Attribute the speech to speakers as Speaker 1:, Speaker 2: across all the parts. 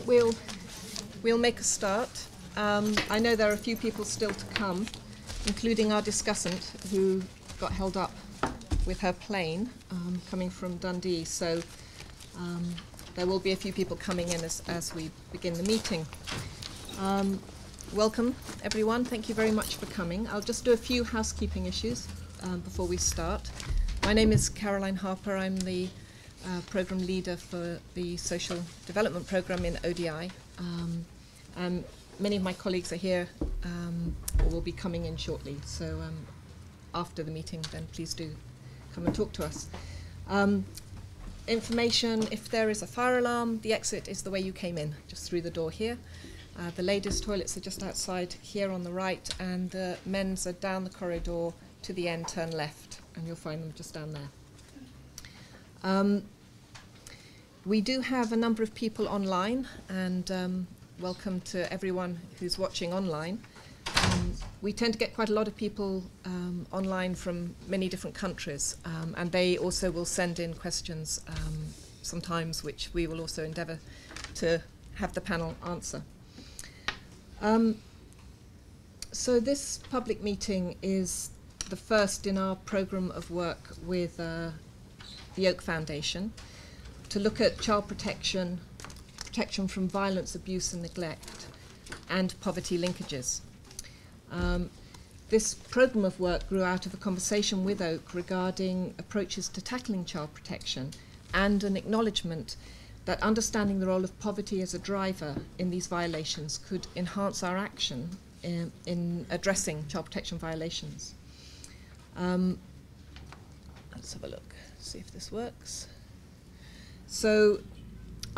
Speaker 1: We'll make a start. I know there are a few people still to come, including our discussant who got held up with her plane coming from Dundee. So there will be a few people coming in as we begin the meeting. Welcome, everyone. Thank you very much for coming. I'll just do a few housekeeping issues before we start. My name is Caroline Harper. I'm the program leader for the Social Development Program in ODI. And many of my colleagues are here or will be coming in shortly. So after the meeting, then please do come and talk to us. Information, if there is a fire alarm, the exit is the way you came in, just through the door here. The ladies' toilets are just outside here on the right, and the men's are down the corridor to the end, turn left, and you'll find them just down there. We do have a number of people online, and welcome to everyone who's watching online. We tend to get quite a lot of people online from many different countries, and they also will send in questions sometimes, which we will also endeavour to have the panel answer. So this public meeting is the first in our programme of work with the Oak Foundation to look at child protection, protection from violence, abuse and neglect, and poverty linkages. This programme of work grew out of a conversation with Oak regarding approaches to tackling child protection and an acknowledgement that understanding the role of poverty as a driver in these violations could enhance our action in addressing child protection violations. Let's have a look, see if this works. So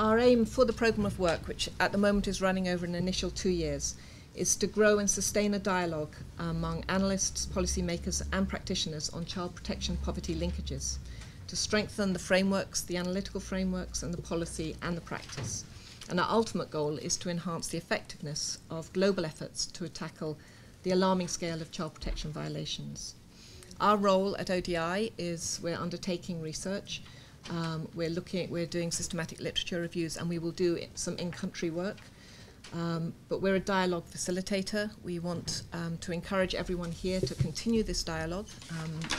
Speaker 1: our aim for the programme of work, which at the moment is running over an initial 2 years, is to grow and sustain a dialogue among analysts, policymakers and practitioners on child protection poverty linkages, to strengthen the frameworks, the analytical frameworks and the policy and the practice. And our ultimate goal is to enhance the effectiveness of global efforts to tackle the alarming scale of child protection violations. Our role at ODI is we're undertaking research, we're doing systematic literature reviews, and we will do some in-country work. But we're a dialogue facilitator. We want to encourage everyone here to continue this dialogue,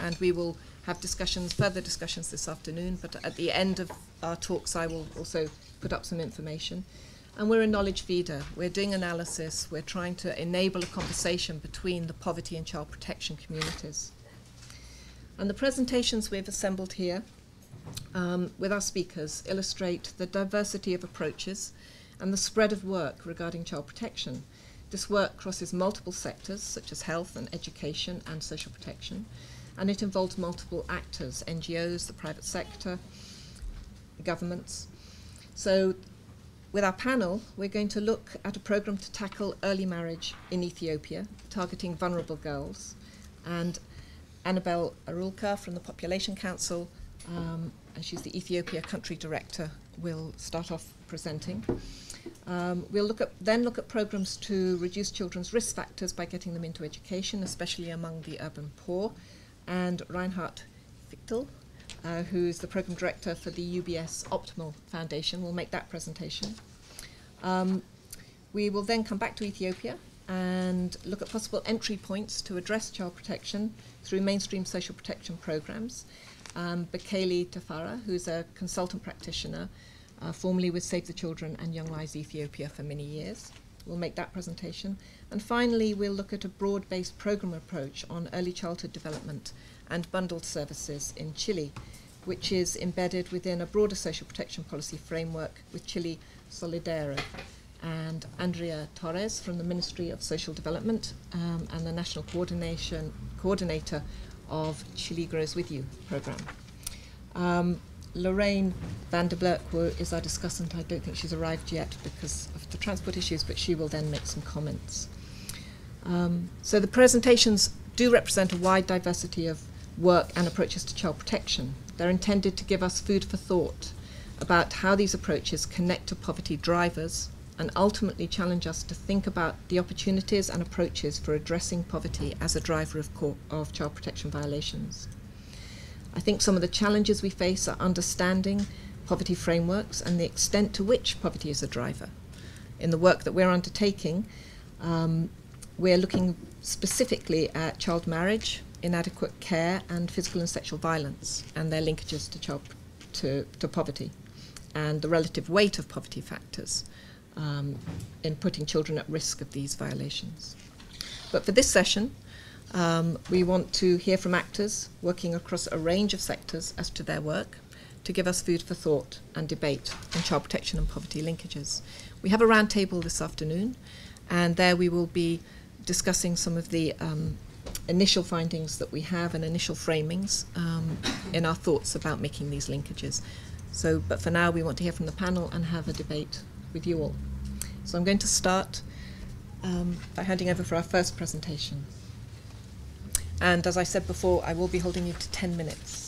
Speaker 1: and we will have further discussions this afternoon, but at the end of our talks I will also put up some information. And we're a knowledge feeder. We're doing analysis. We're trying to enable a conversation between the poverty and child protection communities. And the presentations we've assembled here with our speakers illustrate the diversity of approaches and the spread of work regarding child protection. This work crosses multiple sectors, such as health and education and social protection, and it involves multiple actors, NGOs, the private sector, governments. So with our panel, we're going to look at a programme to tackle early marriage in Ethiopia, targeting vulnerable girls, and Annabelle Arulka from the Population Council, and she's the Ethiopia Country Director, will start off presenting. We'll then look at programmes to reduce children's risk factors by getting them into education, especially among the urban poor. And Reinhard Fichtel, who's the Programme Director for the UBS Optimal Foundation, will make that presentation. We will then come back to Ethiopia and look at possible entry points to address child protection through mainstream social protection programmes. Bekele Tafara, who's a consultant practitioner, formerly with Save the Children and Young Lives Ethiopia for many years. We'll make that presentation. And finally, we'll look at a broad-based programme approach on early childhood development and bundled services in Chile, which is embedded within a broader social protection policy framework with Chile Solidario. And Andrea Torres from the Ministry of Social Development and the National Coordinator of Chile Grows With You programme. Lorraine van der Blerk is our discussant. I don't think she's arrived yet because of the transport issues, but she will then make some comments. So the presentations do represent a wide diversity of work and approaches to child protection. They're intended to give us food for thought about how these approaches connect to poverty drivers and ultimately challenge us to think about the opportunities and approaches for addressing poverty as a driver of child protection violations. I think some of the challenges we face are understanding poverty frameworks and the extent to which poverty is a driver in the work that we're undertaking, we're looking specifically at child marriage, inadequate care, and physical and sexual violence, and their linkages to poverty, and the relative weight of poverty factors in putting children at risk of these violations. But for this session, we want to hear from actors working across a range of sectors as to their work, to give us food for thought and debate on child protection and poverty linkages. We have a round table this afternoon, and there we will be discussing some of the initial findings that we have and initial framings in our thoughts about making these linkages. But for now, we want to hear from the panel and have a debate with you all. So I'm going to start by handing over for our first presentation. And as I said before, I will be holding you to 10 minutes.